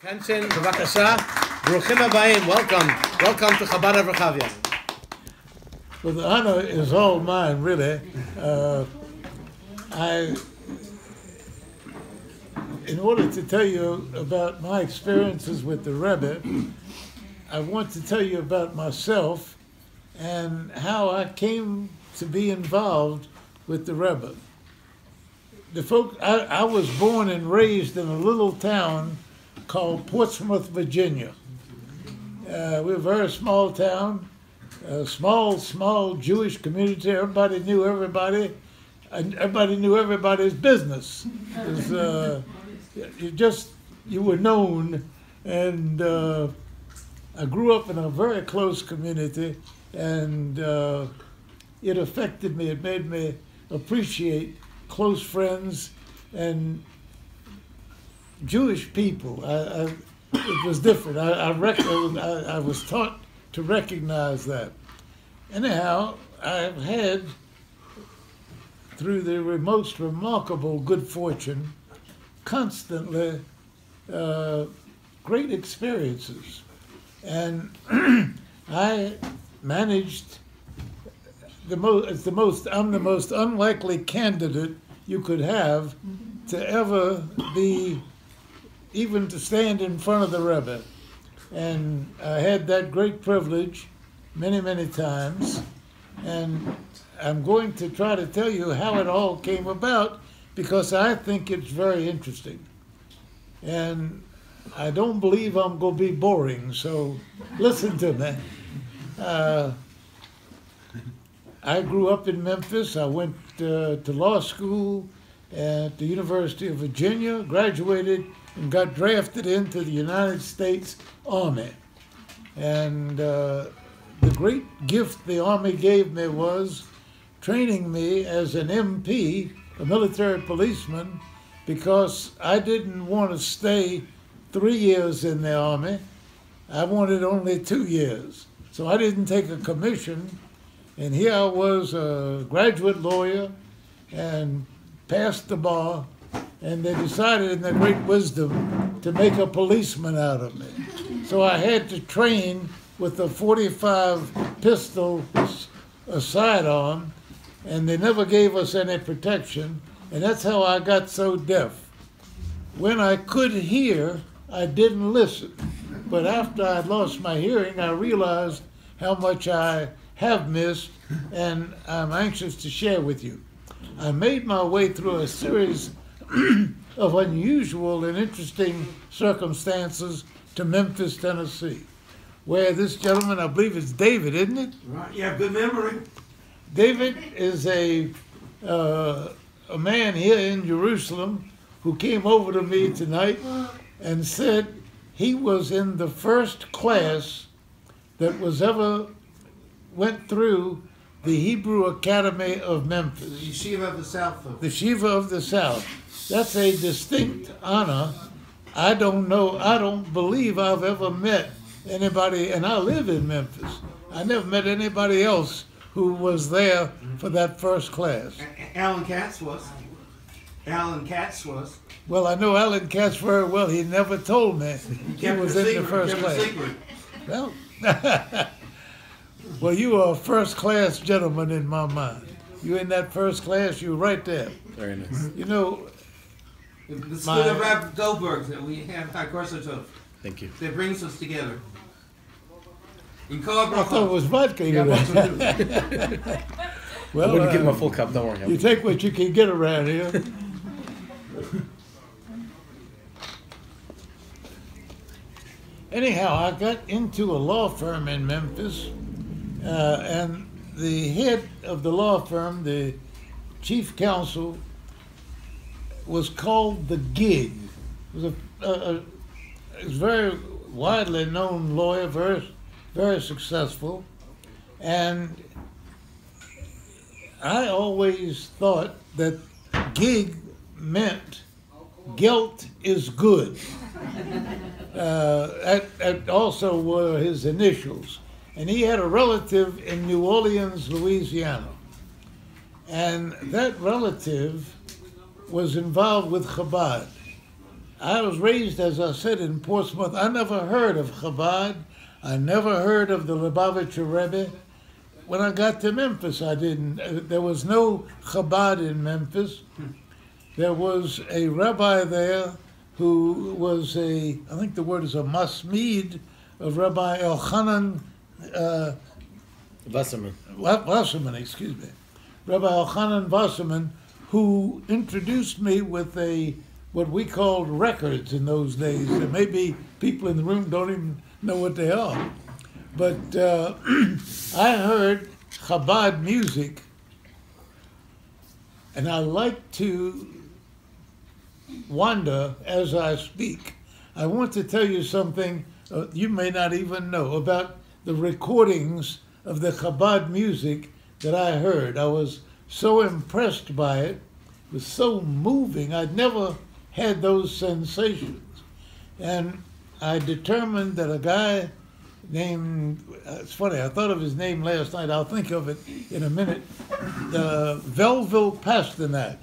Attention, b'vakasha, bruchim habayim, welcome to Chabad of Rechavia. Well, the honor is all mine, really. In order to tell you about my experiences with the Rebbe, I want to tell you about myself and how I came to be involved with the Rebbe. I was born and raised in a little town called Portsmouth, Virginia. We're a very small town, a small Jewish community. Everybody knew everybody, and everybody knew everybody's business. You were known, and I grew up in a very close community, and it affected me. It made me appreciate close friends and Jewish people. It was different. I was taught to recognize that. Anyhow, I've had, through the most remarkable good fortune, constantly great experiences. And I managed I'm the most unlikely candidate you could have to ever be, even to stand in front of the Rebbe. And I had that great privilege many, many times. And I'm going to try to tell you how it all came about, because I think it's very interesting. And I don't believe I'm going to be boring, so listen to me. I grew up in Memphis. I went to law school at the University of Virginia, graduated, and got drafted into the United States Army. And the great gift the Army gave me was training me as an MP, a military policeman, because I didn't want to stay 3 years in the Army. I wanted only 2 years. So I didn't take a commission. And here I was, a graduate lawyer, and passed the bar, and they decided in their great wisdom to make a policeman out of me. So I had to train with a .45 pistol, a sidearm, and they never gave us any protection, and that's how I got so deaf. When I could hear, I didn't listen. But after I'd lost my hearing, I realized how much I have missed, and I'm anxious to share with you. I made my way through a series of unusual and interesting circumstances to Memphis, Tennessee, where this gentleman, I believe it's David, isn't it? Right, yeah, good memory. David is a man here in Jerusalem who came over to me tonight and said he was in the first class that was ever went through the Hebrew Academy of Memphis. The Yeshiva of the South. The Yeshiva of the South. That's a distinct honor. I don't believe I've ever met anybody, and I live in Memphis. I never met anybody else who was there for that first class. Alan Katz was. Well, I know Alan Katz very well. He never told me he was in the first class. Well, well, you are a first-class gentleman in my mind. You in that first class, you're right there. Very nice. You know, the school of Rav Goldberg that we have high course of. Thank you. That brings us together. I thought it was vodka. Yeah, Well, I wouldn't give him a full cup, don't worry. You take what you can get around here. Anyhow, I got into a law firm in Memphis, and the head of the law firm, the chief counsel, was called the Gig. He was a very widely known lawyer, very successful, and I always thought that Gig meant guilt is good. That also were his initials. And he had a relative in New Orleans, Louisiana. And that relative was involved with Chabad. I was raised, as I said, in Portsmouth. I never heard of Chabad. I never heard of the Lubavitcher Rebbe. When I got to Memphis, I didn't. There was no Chabad in Memphis. There was a rabbi there who was I think the word is a masmid of Rabbi Elchanan Wasserman, excuse me. Rabbi Elchanan Wasserman, who introduced me with what we called records in those days. There may be people in the room don't even know what they are. But I heard Chabad music, and I like to wonder as I speak. I want to tell you something you may not even know about the recordings of the Chabad music that I heard. I was so impressed by it. It was so moving. I'd never had those sensations. And I determined that a guy named, it's funny, I thought of his name last night, I'll think of it in a minute, Velvil Pasternak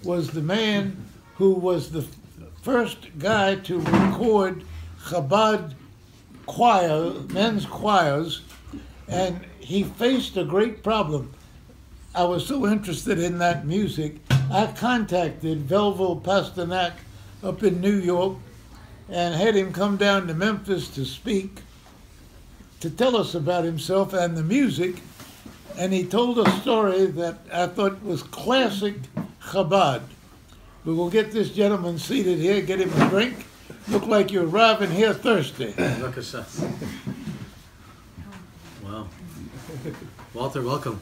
was the man who was the first guy to record Chabad choir, men's choirs, and he faced a great problem. I was so interested in that music, I contacted Velvil Pasternak up in New York and had him come down to Memphis to speak, to tell us about himself and the music, and he told a story that I thought was classic Chabad. We will get this gentleman seated here, get him a drink. Look like you're arriving here thirsty. Wow. Walter, welcome.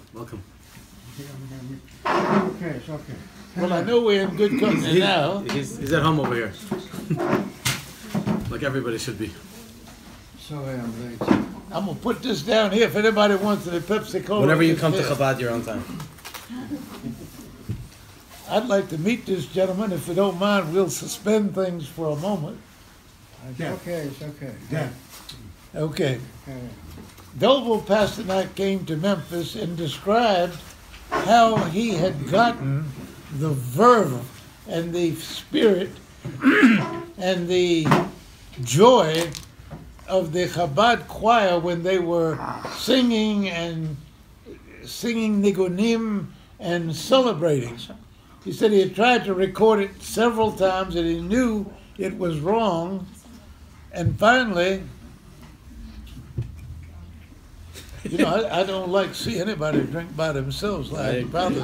Okay, it's okay. Well, I know we're in good company now. He's at home over here. Like everybody should be. So I am late. I'm going to put this down here if anybody wants any Pepsi Cola. Whenever you come to Chabad, you're on time. I'd like to meet this gentleman. If you don't mind, we'll suspend things for a moment. It's okay, it's okay. Yeah. Okay. Okay. Velvil Pasternak came to Memphis and described how he had gotten the verve and the spirit and the joy of the Chabad choir when they were singing nigunim and celebrating. He said he had tried to record it several times and he knew it was wrong. And finally, you know, I don't like to see anybody drink by themselves like brothers.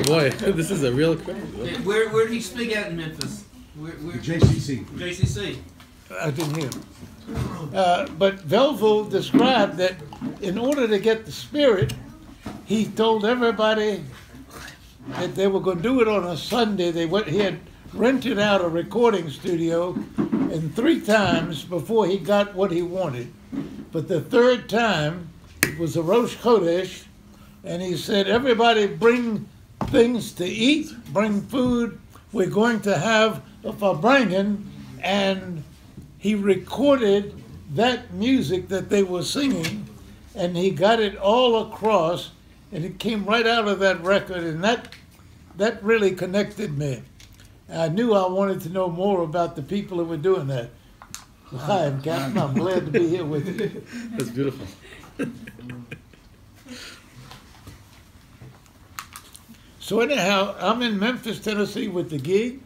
Boy, this is a real crowd. Where did he speak at in Memphis? Where? JCC. JCC. I didn't hear. But Velvil described that in order to get the spirit, he told everybody that they were going to do it on a Sunday. He had rented out a recording studio, and 3 times before he got what he wanted. But the 3rd time was a Rosh Chodesh, and he said, everybody bring things to eat, bring food. We're going to have a farbrengen, and he recorded that music that they were singing, and he got it all across, and it came right out of that record, and that really connected me. I knew I wanted to know more about the people who were doing that. Hi, I'm Captain. I'm glad to be here with you. That's beautiful. So anyhow, I'm in Memphis, Tennessee with the gig,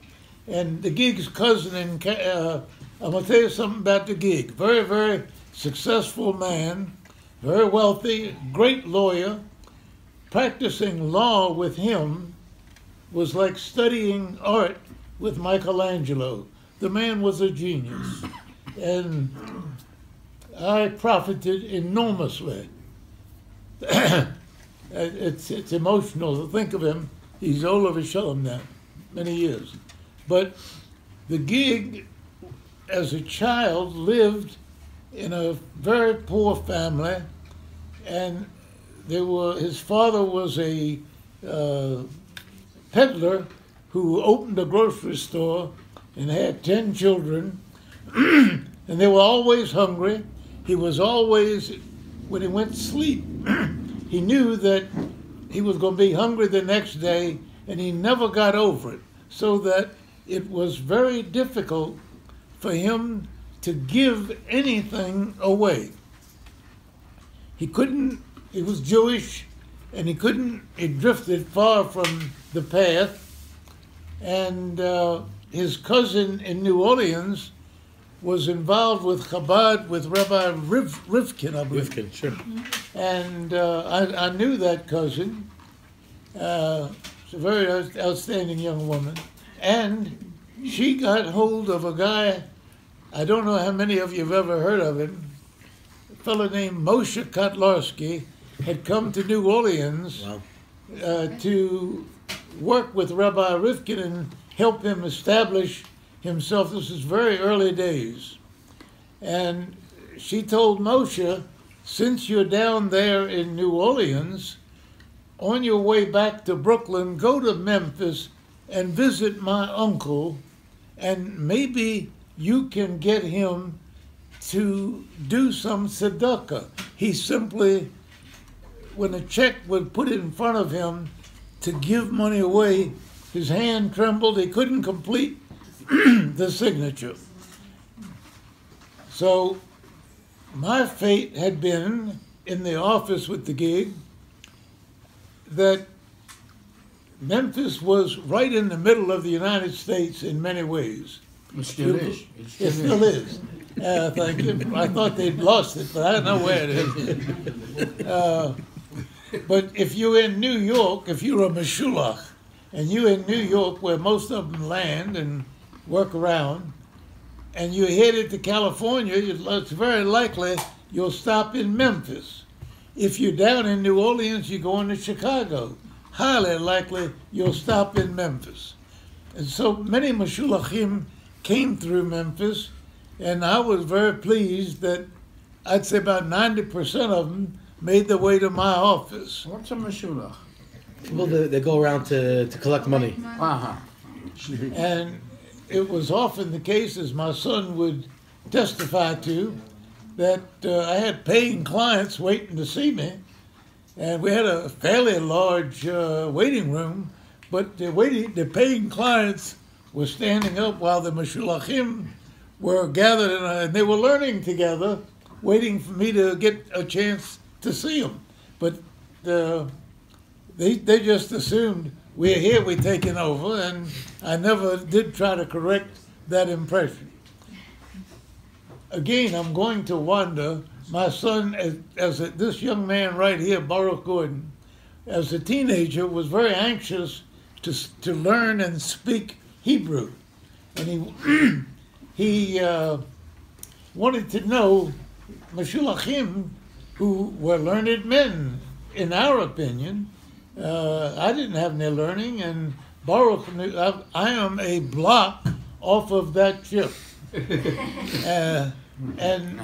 and the gig's cousin I'm going to tell you something about the gig. Very, very successful man, very wealthy, great lawyer. Practicing law with him was like studying art with Michelangelo. The man was a genius. And I profited enormously. It's emotional to think of him. He's all over Shalom now, many years. But the gig, as a child, lived in a very poor family, and his father was a peddler who opened a grocery store and had 10 children, and they were always hungry. He was always, when he went to sleep, he knew that he was going to be hungry the next day, and he never got over it. So that it was very difficult for him to give anything away. He was Jewish, and he drifted far from the path, and his cousin in New Orleans was involved with Chabad with Rabbi Rivkin, I believe. Rivkin, sure. And I knew that cousin. She's a very outstanding young woman. And she got hold of a guy, I don't know how many of you have ever heard of him, a fellow named Moshe Kotlarski had come to New Orleans to work with Rabbi Rivkin and help him establish himself. This is very early days. And she told Moshe, since you're down there in New Orleans, on your way back to Brooklyn, go to Memphis and visit my uncle, and maybe you can get him to do some tzedakah. He simply, when a check was put in front of him to give money away, his hand trembled. He couldn't complete the signature. So my fate had been, in the office with the gig, that Memphis was right in the middle of the United States in many ways. It still is. It still is. Thank you. I thought they'd lost it, but I don't know where it is. But if you're in New York, if you're a Meshulach, and you're in New York where most of them land and work around, and you're headed to California, it's very likely you'll stop in Memphis. If you're down in New Orleans, you're going to Chicago. Highly likely you'll stop in Memphis. And so many Meshulachim came through Memphis, and I was very pleased that I'd say about 90% of them made their way to my office. What's a Meshulach? People they go around to collect money. Uh-huh. And it was often the case, as my son would testify to, that I had paying clients waiting to see me, and we had a fairly large waiting room, but the paying clients were standing up while the Meshulachim were gathered, and they were learning together, waiting for me to get a chance to see them. But they just assumed, we're here, we're taking over, and I never did try to correct that impression. Again, I'm going to wonder, my son, this young man right here, Baruch Gordon, as a teenager, was very anxious to learn and speak Hebrew. And he wanted to know Meshulachim, who were learned men, in our opinion. I didn't have any learning, and Baruch knew I am a block off of that chip. And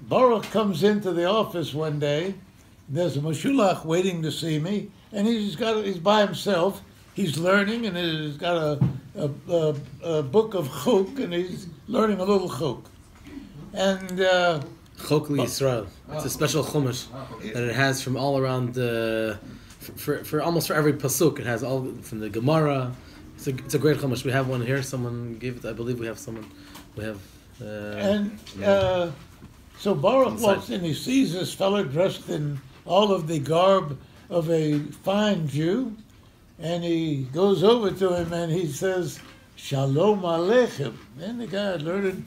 Baruch comes into the office one day. There's a Meshulach waiting to see me, and he's by himself. He's learning, and he's got a book of Chok, and he's learning a little Chok. And Chok Yisrael. It's a special chumash that it has from all around for almost for every pasuk. It has all from the Gemara. It's a great chumash. We have one here. Someone gave it. I believe we have someone. We have. So Baruch walks in. He sees this fellow dressed in all of the garb of a fine Jew, and he goes over to him and he says, "Shalom Aleichem." And the guy learned,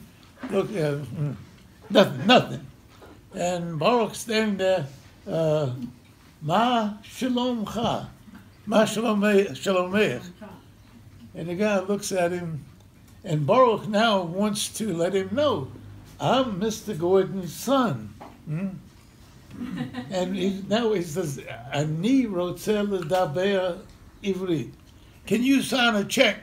look, nothing. And Baruch standing there, Ma Shalomcha, Ma Shalomech. And the guy looks at him, and Baruch now wants to let him know, I'm Mr. Gordon's son. And now he says, Ani Rotzel Daber Ivrit. Can you sign a check?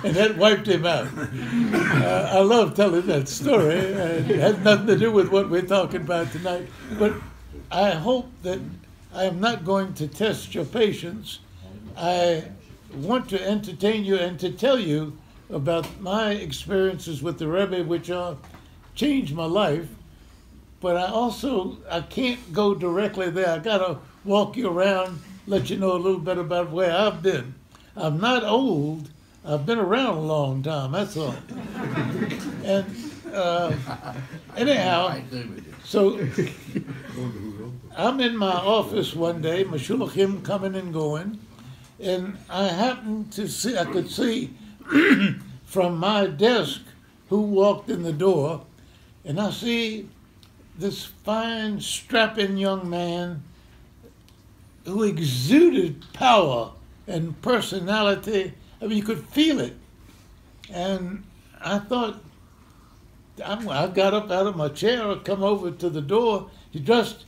And that wiped him out. I love telling that story. It has nothing to do with what we're talking about tonight. But I hope that I am not going to test your patience. I want to entertain you and to tell you about my experiences with the Rebbe, which changed my life. But I can't go directly there. I got to walk you around let you know a little bit about where I've been. I'm not old. I've been around a long time, that's all. And anyhow, so I'm in my office one day, Mashulachim coming and going, and I happened to see, I could see from my desk who walked in the door, and I see this fine, strapping young man who exuded power and personality. I mean, you could feel it. And I thought, I got up out of my chair, come over to the door. He dressed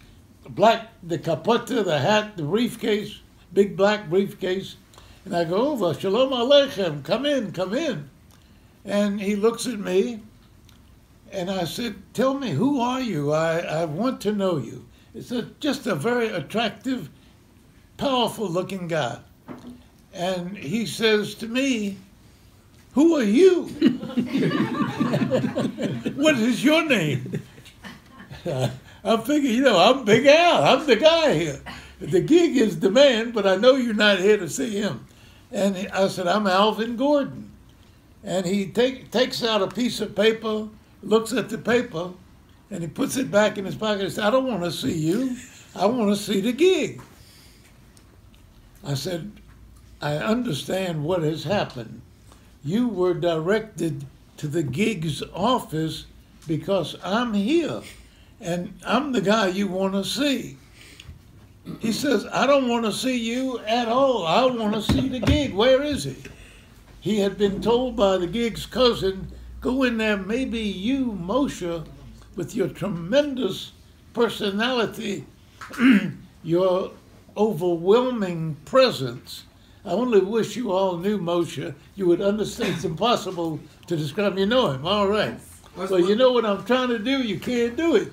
black, the kapota, the hat, the briefcase, big black briefcase. And I go over, Shalom Aleichem, come in, come in. And he looks at me, and I said, tell me, who are you? I want to know you. It's just a very attractive, powerful looking guy. And he says to me, who are you? What is your name? I'm thinking, I'm Big Al. I'm the guy here. The gig is the man, but I know you're not here to see him. And I said, I'm Alvin Gordon. And he takes out a piece of paper, looks at the paper, and he puts it back in his pocket and says, I don't want to see you. I want to see the gig. I said, I understand what has happened. You were directed to the gig's office because I'm here, and I'm the guy you want to see. He says, I don't want to see you at all. I want to see the gig. Where is he? He had been told by the gig's cousin, go in there, maybe you, Moshe, with your tremendous personality, your overwhelming presence. I only wish you all knew Moshe. You would understand. It's impossible to describe him. You know him, all right. Well, you know what I'm trying to do? You can't do it.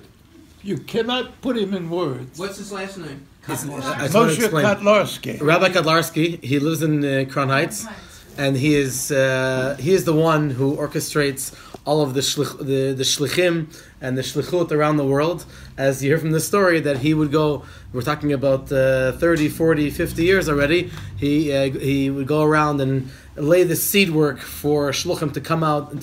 You cannot put him in words. What's his last name? Moshe Kotlarsky. Rabbi Kotlarsky. He lives in Crown Heights, and he is the one who orchestrates all of the shlichim and the shlichut around the world. As you hear from the story, that he would go, we're talking about 30, 40, 50 years already, he would go around and lay the seed work for shluchim to come out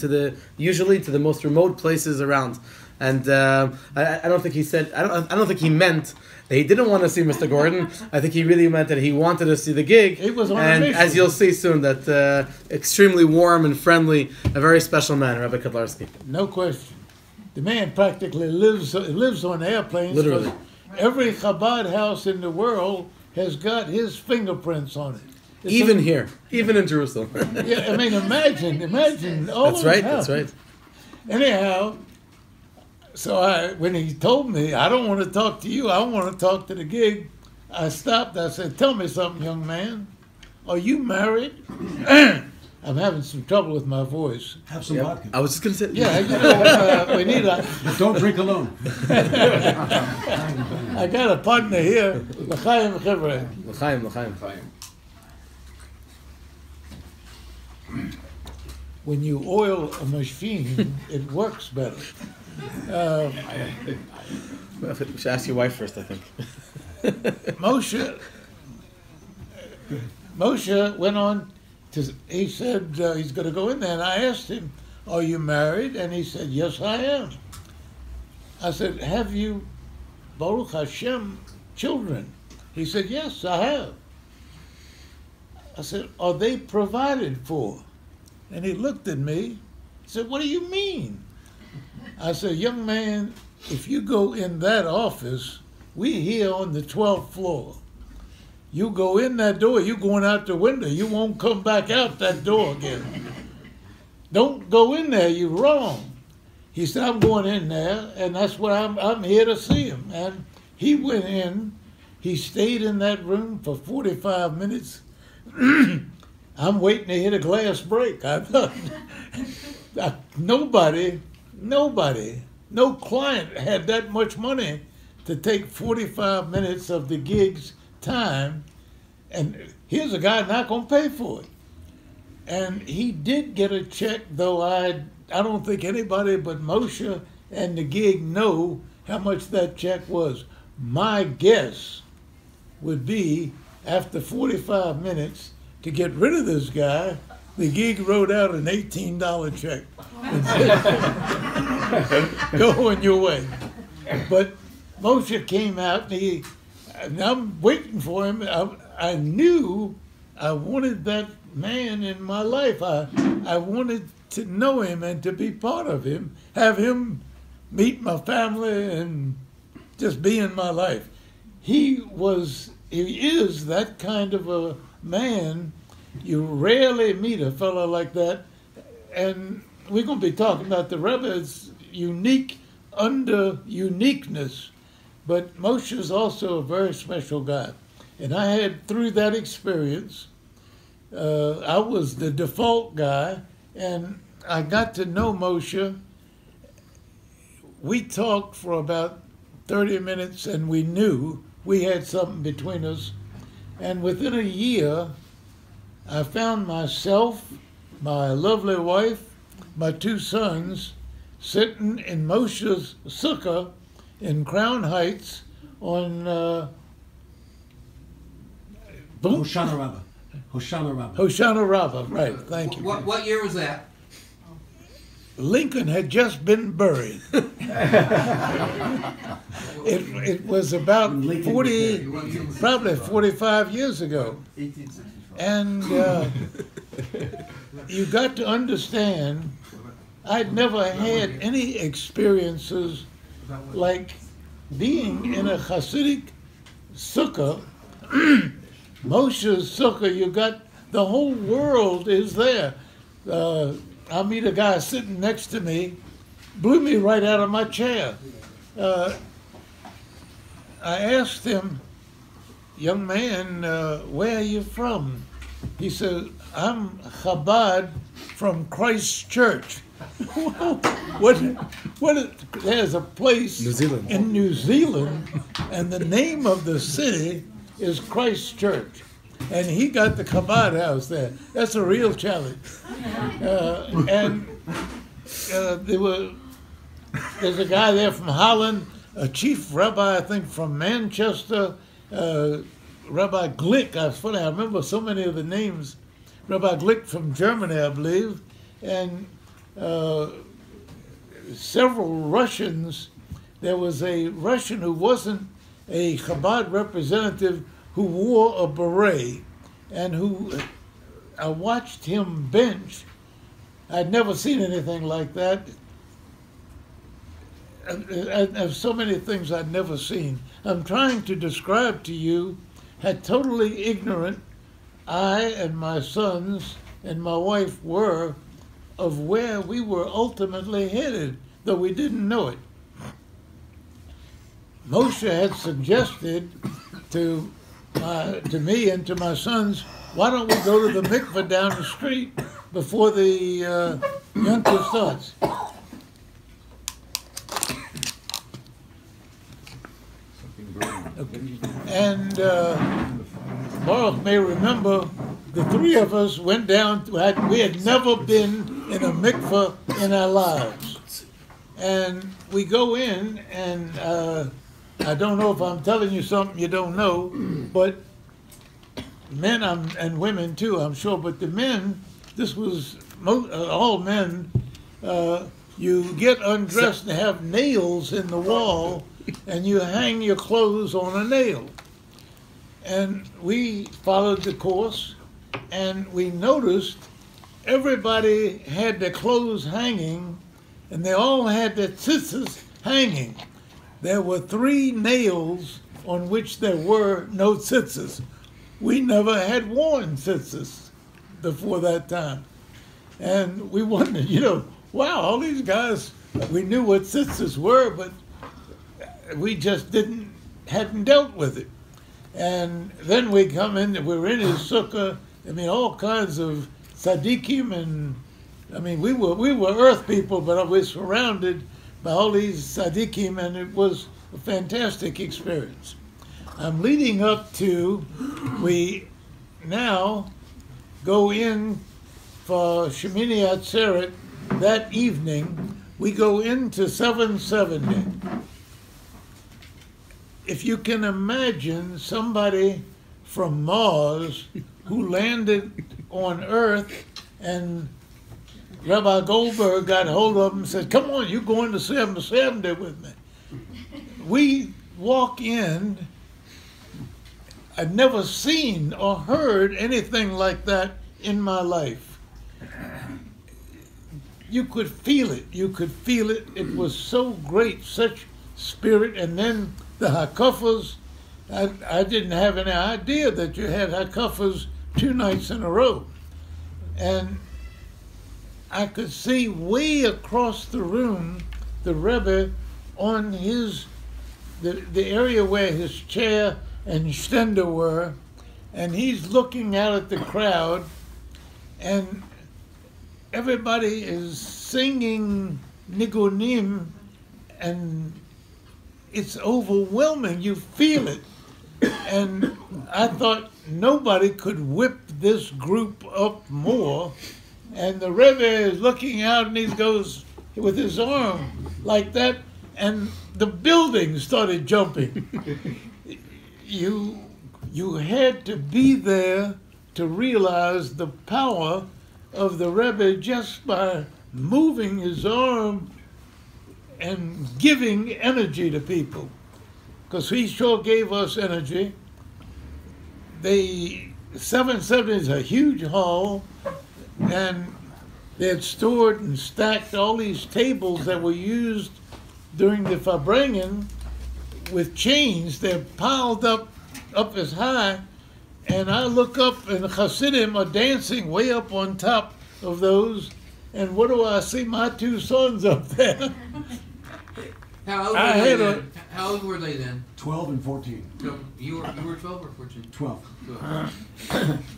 usually to the most remote places around. And I don't think he said, I don't think he meant that he didn't want to see Mr. Gordon. I think he really meant that he wanted to see the gig. It was on and a mission. As you'll see soon, that extremely warm and friendly, a very special man, Rabbi Kotlarsky. No question. The man practically lives on airplanes. Literally. Every Chabad house in the world has got his fingerprints on it. Even here, even in Jerusalem. Yeah, I mean, imagine all That's right, that's right. Anyhow, so when he told me, I don't want to talk to you, I want to talk to the gig, I stopped. I said, tell me something, young man. Are you married? I'm having some trouble with my voice. Have some vodka. I was just going to say... Yeah, we need a... Don't drink alone. I got a partner here. L'chaim Chevre. L'chaim. When you oil a machine, it works better. We should ask your wife first, I think. Moshe went on he said he's going to go in there, and I asked him, are you married? And he said, yes, I am. I said, have you, Baruch Hashem, children? He said, yes, I have. I said, are they provided for? And he looked at me, he said, what do you mean? I said, young man, if you go in that office, we here on the 12th floor. You go in that door, you going out the window. You won't come back out that door again. Don't go in there, you're wrong. He said, I'm going in there, and that's what I'm here to see him. And he went in, he stayed in that room for 45 minutes. I'm waiting to hit a glass break. I thought, nobody, no client had that much money to take 45 minutes of the gig's time, and here's a guy not going to pay for it. And he did get a check, though I don't think anybody but Moshe and the gig know how much that check was. My guess would be after 45 minutes, to get rid of this guy, the gig wrote out an $18 check and said, go on your way. But Moshe came out, and I'm waiting for him. I knew I wanted that man in my life. I wanted to know him and to be part of him, have him meet my family and just be in my life. He is that kind of a man. You rarely meet a fellow like that. And we're going to be talking about the Rebbe. It's unique under uniqueness. But Moshe is also a very special guy. And I had, through that experience, I was the default guy, and I got to know Moshe. We talked for about 30 minutes, and we knew we had something between us. And within a year, I found myself, my lovely wife, my two sons, sitting in Moshe's sukkah in Crown Heights on Hoshana Rabbah. Hoshana Rabbah. Hoshana Rabbah, right, thank you. What year was that? Lincoln had just been buried. It was about 40, probably 45 years ago. And you got to understand, I'd never had any experiences like being in a Hasidic sukkah. Moshe's sukkah, you got, the whole world is there. I meet a guy sitting next to me, blew me right out of my chair. I asked him, young man, where are you from? He said, I'm Chabad from Christ Church. There's a place in New Zealand, and the name of the city is Christ Church. And he got the Chabad house there. That's a real challenge. There's a guy there from Holland, a chief rabbi, I think, from Manchester, Rabbi Glick. It's funny, I remember so many of the names. Rabbi Glick from Germany, I believe, and several Russians. There was a Russian who wasn't a Chabad representative who wore a beret, and who I watched him bench. I'd never seen anything like that. And so many things I'd never seen. I'm trying to describe to you how totally ignorant I and my sons and my wife were of where we were ultimately headed, though we didn't know it. Moshe had suggested to me and to my sons, why don't we go to the mikveh down the street before the Yom Tov starts? Okay. And Baruch may remember, the three of us went down, we had never been in a mikveh in our lives. And we go in, and I don't know if I'm telling you something you don't know, but men and women too, I'm sure, but the men, this was all men, you get undressed and have nails in the wall, and you hang your clothes on a nail. And we followed the course, and we noticed everybody had their clothes hanging, and they all had their tzitzis hanging. There were 3 nails on which there were no tzitzis. We never had worn tzitzis before that time. And we wondered, wow, all these guys, we knew what tzitzis were, but we just hadn't dealt with it. And then we come in, we're in his sukkah, all kinds of tzaddikim, and we were earth people, but we're surrounded by all these tzaddikim, and it was a fantastic experience. I'm leading up to, we now go in for Shemini Atzeret that evening. We go into 770. If you can imagine somebody from Mars who landed on Earth, and Rabbi Goldberg got hold of him and said, "Come on, you're going to 770 with me." We walk in. I'd never seen or heard anything like that in my life. You could feel it. You could feel it. It was so great, such spirit. And then the hakafas, I didn't have any idea that you had hakafas 2 nights in a row. And I could see way across the room the Rebbe on the area where his chair and stender were, and he's looking out at the crowd, and everybody is singing nigunim, and it's overwhelming. You feel it. And I thought nobody could whip this group up more. And the Rebbe is looking out, and he goes with his arm like that, and the building started jumping. You had to be there to realize the power of the Rebbe just by moving his arm and giving energy to people. Because he sure gave us energy. The 770 is a huge hall, and they had stored and stacked all these tables that were used during the Farbrengen with chains. They're piled up as high, and I look up and the Hasidim are dancing way up on top of those, and what do I see? My 2 sons up there. How old were they then? 12 and 14. So you were 12 or 14? 12.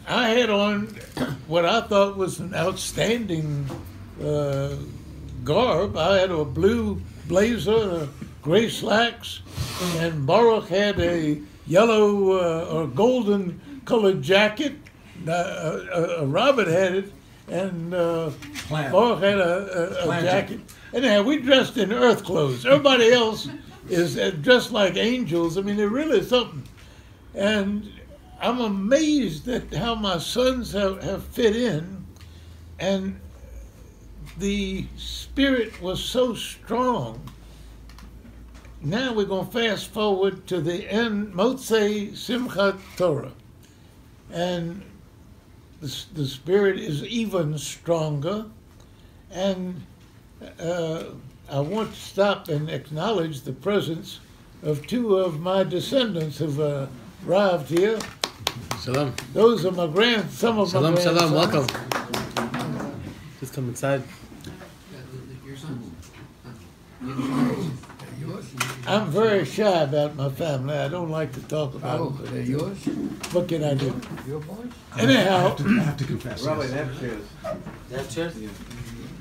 I had on what I thought was an outstanding garb. I had a blue blazer, gray slacks, and Baruch had a yellow or golden colored jacket. Robert had it, and Baruch had a jacket. Anyhow, we dressed in earth clothes. Everybody else is dressed like angels. I mean, they're really something. And I'm amazed at how my sons have fit in. And the spirit was so strong. Now we're going to fast forward to the end, Motzei Simchat Torah. And the spirit is even stronger. And I want to stop and acknowledge the presence of 2 of my descendants who've arrived here. Shalom. Those are some of my grandsons. Shalom, welcome. Just come inside. Your sons? I'm very shy about my family. I don't like to talk about Oh, them. they're yours? What can I do? Your boys? Anyhow, I have to confess. Robert, Yes. have chairs. That chairs?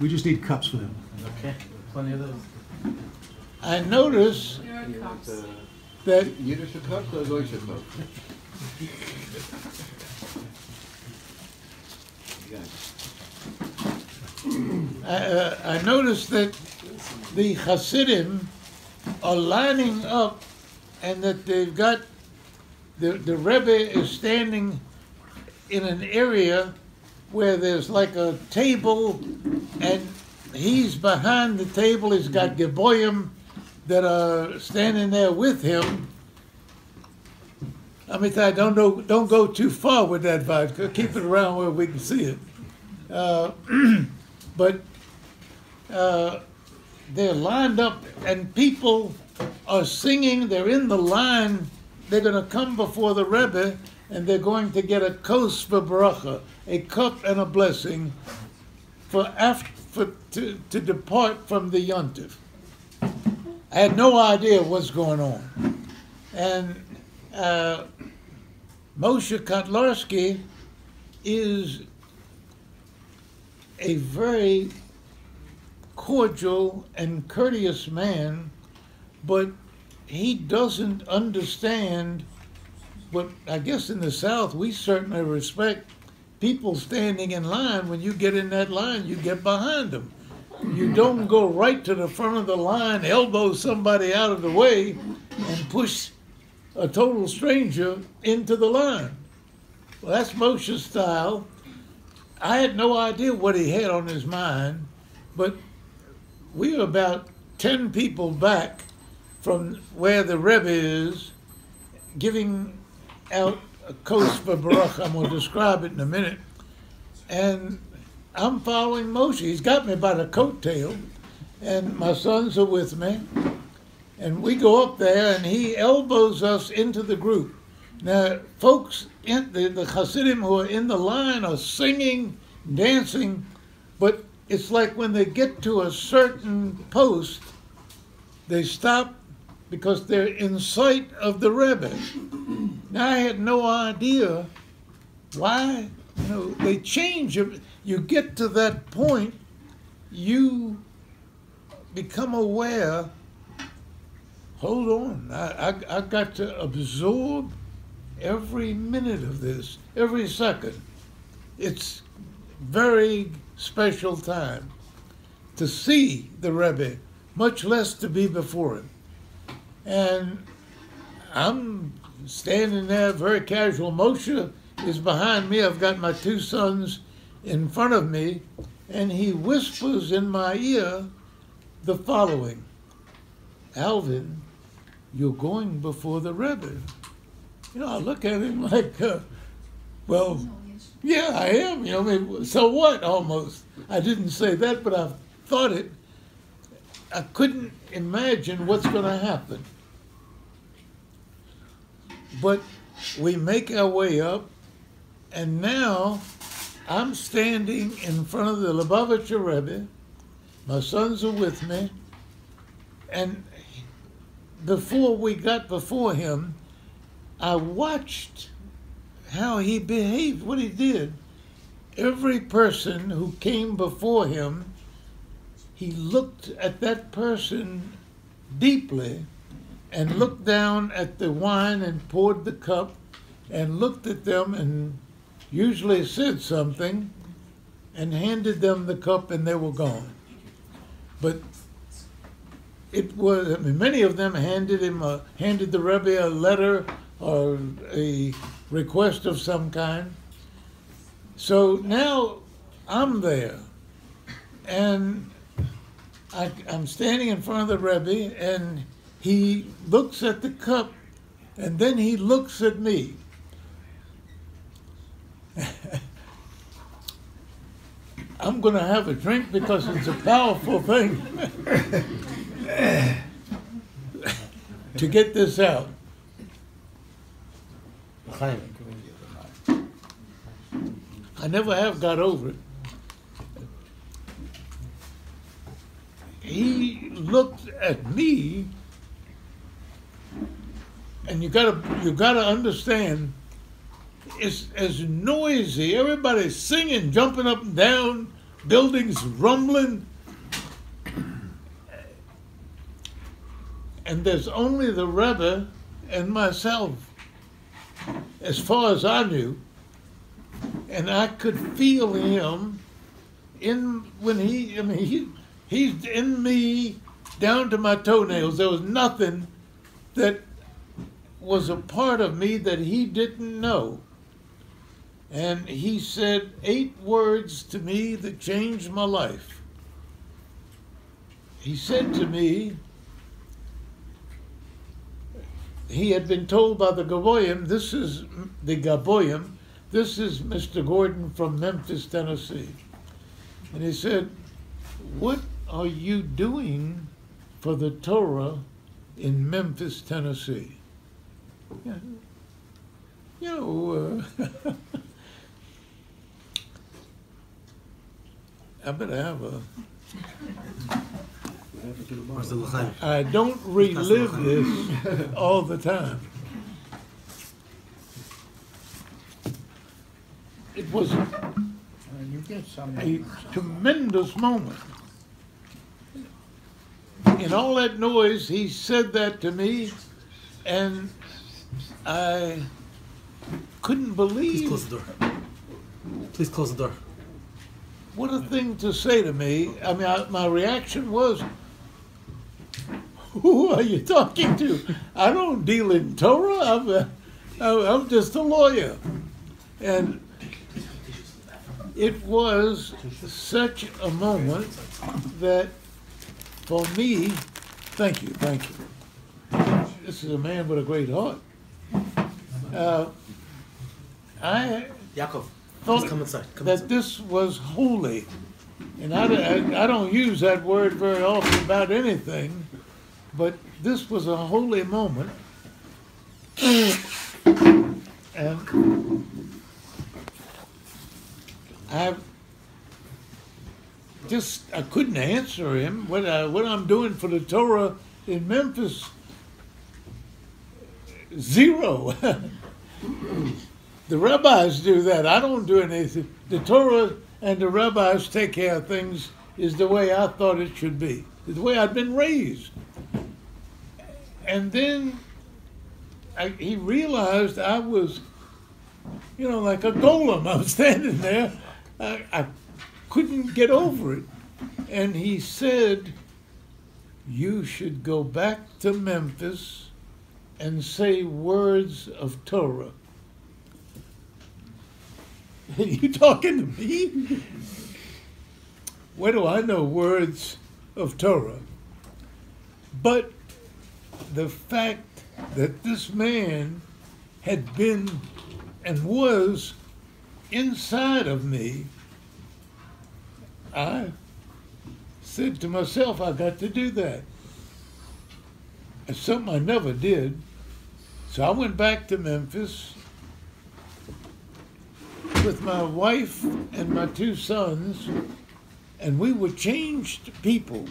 We just need cups for them. Okay, plenty of those. I notice that Yiddish cups or Deutsche cups? I noticed that the Hasidim are lining up, and that they've got the Rebbe is standing in an area where there's like a table, and he's behind the table. He's got Geboyim that are standing there with him. I mean, don't go too far with that vodka. Keep it around where we can see it. But they're lined up, and people are singing. They're in the line. They're going to come before the Rebbe, and they're going to get a kos v'bracha, a cup and a blessing, to depart from the yontif. I had no idea what's going on, and Moshe Kotlarski is a very cordial and courteous man, but he doesn't understand what, I guess in the South, we certainly respect people standing in line. When you get in that line, you get behind them. You don't go right to the front of the line, elbow somebody out of the way, and push a total stranger into the line. Well, that's Moshe's style. I had no idea what he had on his mind, but we were about 10 people back from where the Rebbe is, giving out a coast for Baruch. I'm going to describe it in a minute. And I'm following Moshe. He's got me by the coattail, and my sons are with me. And we go up there, and he elbows us into the group. Now, folks, the Hasidim who are in the line are singing, dancing, but it's like when they get to a certain post, they stop because they're in sight of the Rebbe. Now, I had no idea why. You know, they change. You get to that point, you become aware. Hold on, I got to absorb every minute of this, every second. It's very special time to see the Rebbe, much less to be before him. And I'm standing there, very casual. Moshe is behind me. I've got my two sons in front of me, and he whispers in my ear the following: Alvin, you're going before the Rebbe. You know, I look at him like, well, yeah, I am. You know, I mean, so what, almost. I didn't say that, but I thought it. I couldn't imagine what's going to happen. But we make our way up, and now I'm standing in front of the Lubavitcher Rebbe. My sons are with me, and before we got before him, I watched how he behaved, what he did. Every person who came before him, he looked at that person deeply and looked down at the wine and poured the cup and looked at them and usually said something and handed them the cup, and they were gone. But it was, I mean, many of them handed the Rebbe a letter or a request of some kind. So now I'm there, and I'm standing in front of the Rebbe, and he looks at the cup, and then he looks at me. I'm going to have a drink because it's a powerful thing to get this out. I never have got over it. He looked at me, and you gotta understand, it's as noisy. Everybody's singing, jumping up and down, buildings rumbling, and there's only the Rebbe and myself, as far as I knew. And I could feel him he's in me down to my toenails. There was nothing that was a part of me that he didn't know. And he said 8 words to me that changed my life. He said to me, he had been told by the Gaboyim, this is Mr. Gordon from Memphis, Tennessee. And he said, what are you doing for the Torah in Memphis, Tennessee? Yeah. You know, I better have a... I don't relive this all the time. It was a tremendous moment. In all that noise, he said that to me, and I couldn't believe. Please close the door. Please close the door. What a thing to say to me. I mean, my reaction was, who are you talking to? I don't deal in Torah. I'm just a lawyer. And it was such a moment that for me, thank you. This is a man with a great heart. I Yaakov, thought come inside. that this was holy. And I don't use that word very often about anything, but this was a holy moment. And I couldn't answer him. What I'm doing for the Torah in Memphis, zero. The rabbis do that. I don't do anything. The Torah and the rabbis take care of things is the way I thought it should be, the way I'd been raised. And then he realized I was, like a golem. I was standing there. I couldn't get over it. And he said, you should go back to Memphis and say words of Torah. Are you talking to me? Where do I know words of Torah? But the fact that this man had been and was inside of me, I said to myself, I got to do that. It's something I never did. So I went back to Memphis with my wife and my two sons, and we were changed people.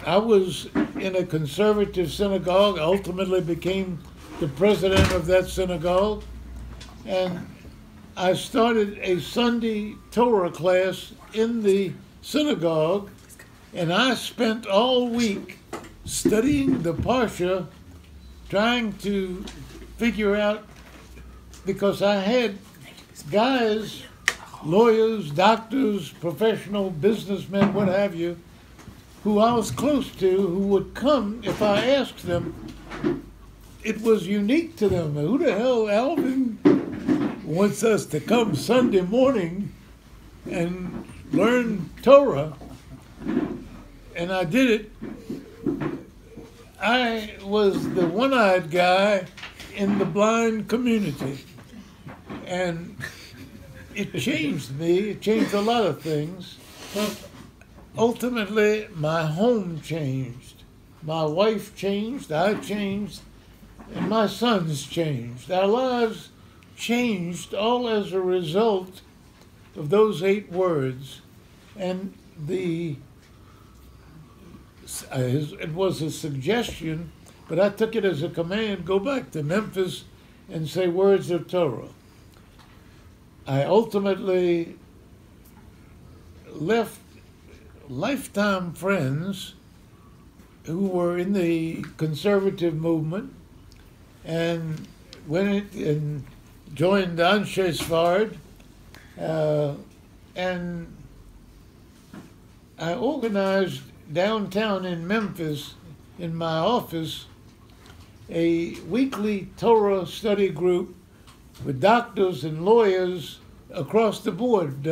I was in a conservative synagogue, ultimately became the president of that synagogue, and I started a Sunday Torah class in the synagogue, and I spent all week studying the Parsha, trying to figure out, because I had guys, lawyers, doctors, professional businessmen, what have you, who I was close to, who would come if I asked them. It was unique to them. Who the hell, Alvin, wants us to come Sunday morning and learn Torah? And I did it. I was the one-eyed guy in the blind community. And it changed me. It changed a lot of things. Ultimately, my home changed. My wife changed, I changed, and my sons changed. Our lives changed all as a result of those 8 words. And it was a suggestion, but I took it as a command, go back to Memphis and say words of Torah. I ultimately left lifetime friends who were in the conservative movement and went and joined Anshe Sfard, and I organized downtown in Memphis, in my office, a weekly Torah study group with doctors and lawyers across the board,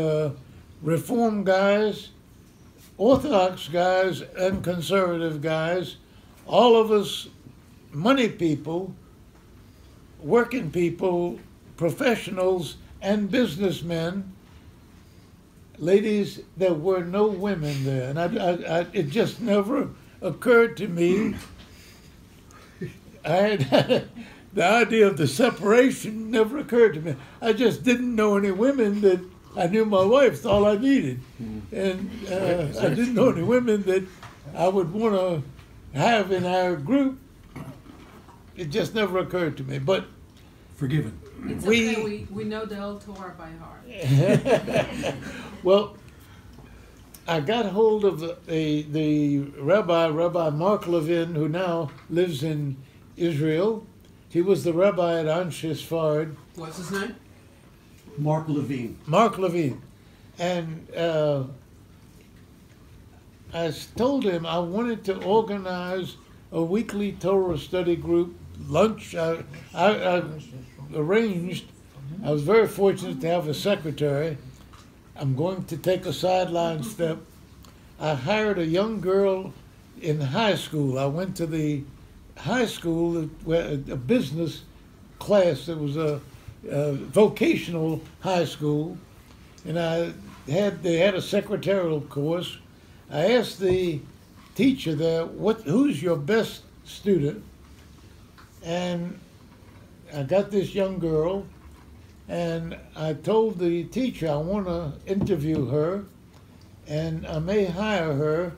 Reform guys, Orthodox guys, and conservative guys, all of us money people, working people, professionals, and businessmen. Ladies, there were no women there, and it just never occurred to me. I had the idea of the separation never occurred to me. I just didn't know any women that I knew my wife's all I needed. And I didn't know any women that I would want to have in our group. It just never occurred to me. But Forgiven. It's okay, we know the whole Torah by heart. Well, I got hold of the Rabbi Mark Levin, who now lives in Israel. He was the rabbi at Anshe Sfard. What's his name? Mark Levine. Mark Levine. And I told him I wanted to organize a weekly Torah study group lunch. I arranged I was very fortunate to have a secretary. I'm going to take a sideline step. I hired a young girl in high school. I went to the high school, a business class. It was a vocational high school, and they had a secretarial course. I asked the teacher there, who's your best student? And I got this young girl, and I told the teacher I want to interview her, and I may hire her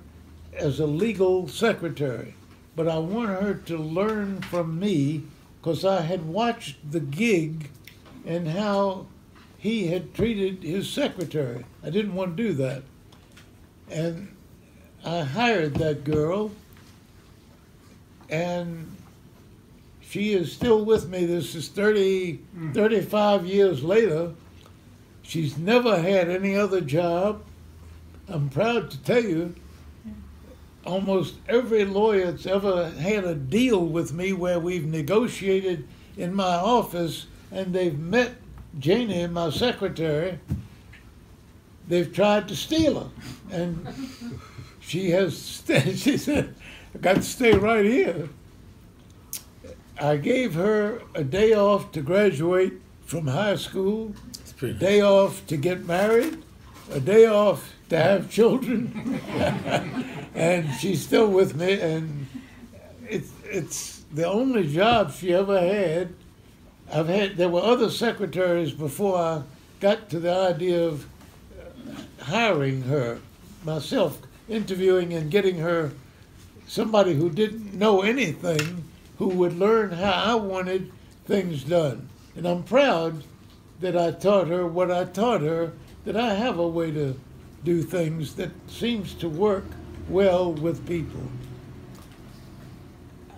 as a legal secretary, but I want her to learn from me because I had watched the gig and how he had treated his secretary. I didn't want to do that. And I hired that girl, and she is still with me. This is 35 years later. She's never had any other job. I'm proud to tell you, almost every lawyer that's ever had a deal with me where we've negotiated in my office and they've met Janie, my secretary, they've tried to steal her. And she said, I got to stay right here. I gave her a day off to graduate from high school, a day off to get married, a day off to have children, and she's still with me, and it's the only job she ever had. There were other secretaries before I got to the idea of hiring her, myself, interviewing and getting her somebody who didn't know anything, who would learn how I wanted things done. And I'm proud that I taught her what I taught her, that I have a way to do things that seems to work well with people.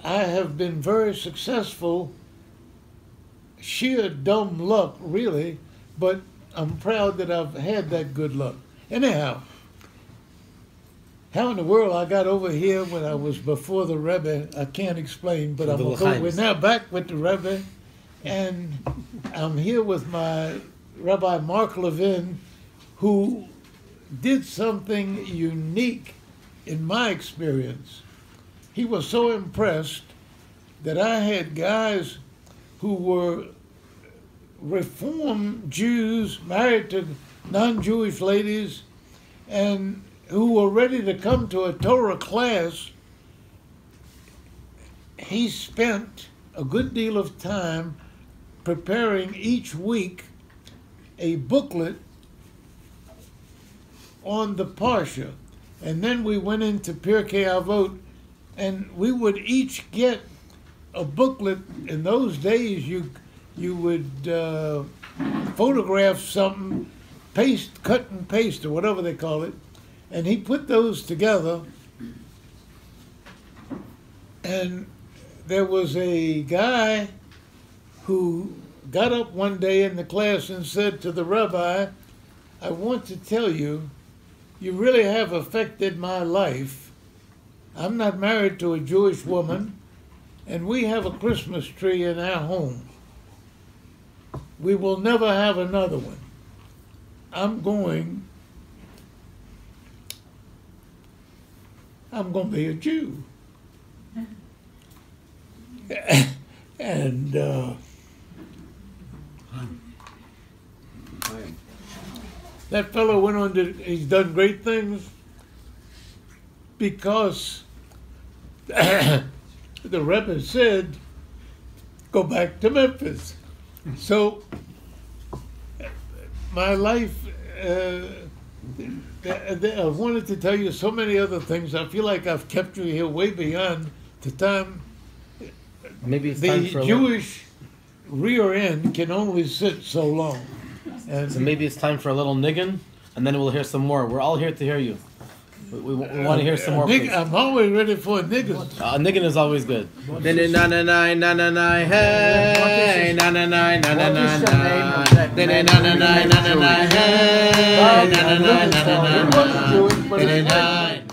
I have been very successful, sheer dumb luck, really, but I'm proud that I've had that good luck. Anyhow, how in the world I got over here when I was before the Rebbe, I can't explain, but we're now back with the Rebbe, and I'm here with my Rabbi Mark Levin, who did something unique in my experience. He was so impressed that I had guys who were Reform Jews married to non-Jewish ladies and who were ready to come to a Torah class. He spent a good deal of time preparing each week a booklet on the Parsha. And then we went into Pirkei Avot, and we would each get a booklet. In those days, you would photograph something, cut and paste, or whatever they call it, and he put those together. And there was a guy who got up one day in the class and said to the rabbi, I want to tell you, you really have affected my life. I'm not married to a Jewish woman, and we have a Christmas tree in our home. We will never have another one. I'm going to be a Jew. And that fellow went on he's done great things because the Rebbe said, go back to Memphis. So my life, I wanted to tell you so many other things. I feel like I've kept you here way beyond the time. Maybe it's time for the Jewish rear end can only sit so long. And so maybe it's time for a little niggin, and then we'll hear some more. We're all here to hear you. We want to hear some more. I'm always ready for a niggin. Niggin is always good. Na na na na na na hey na na na na na na na na na na na na hey na na na na na na na